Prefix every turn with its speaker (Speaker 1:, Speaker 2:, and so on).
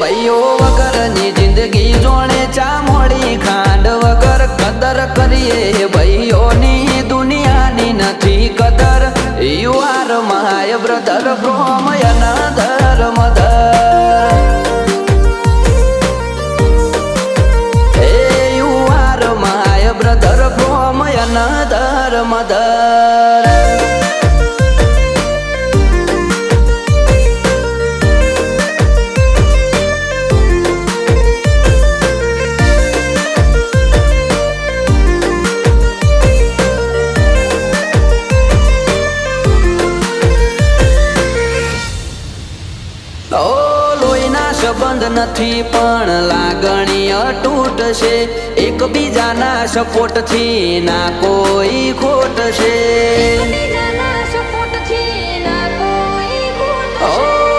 Speaker 1: ભાઈઓ વગરની જિંદગી જોણે ચા મોડી ખાંડ વગર કદર કરીએ ભાઈઓની દુનિયાની નથી કદર. You are my brother from another mother. You are my brother from another mother. સંબંધ નથી પણ લાગણી અતૂટ છે. એકબીજાના સપોર્ટ થી ના કોઈ ખોટ છે.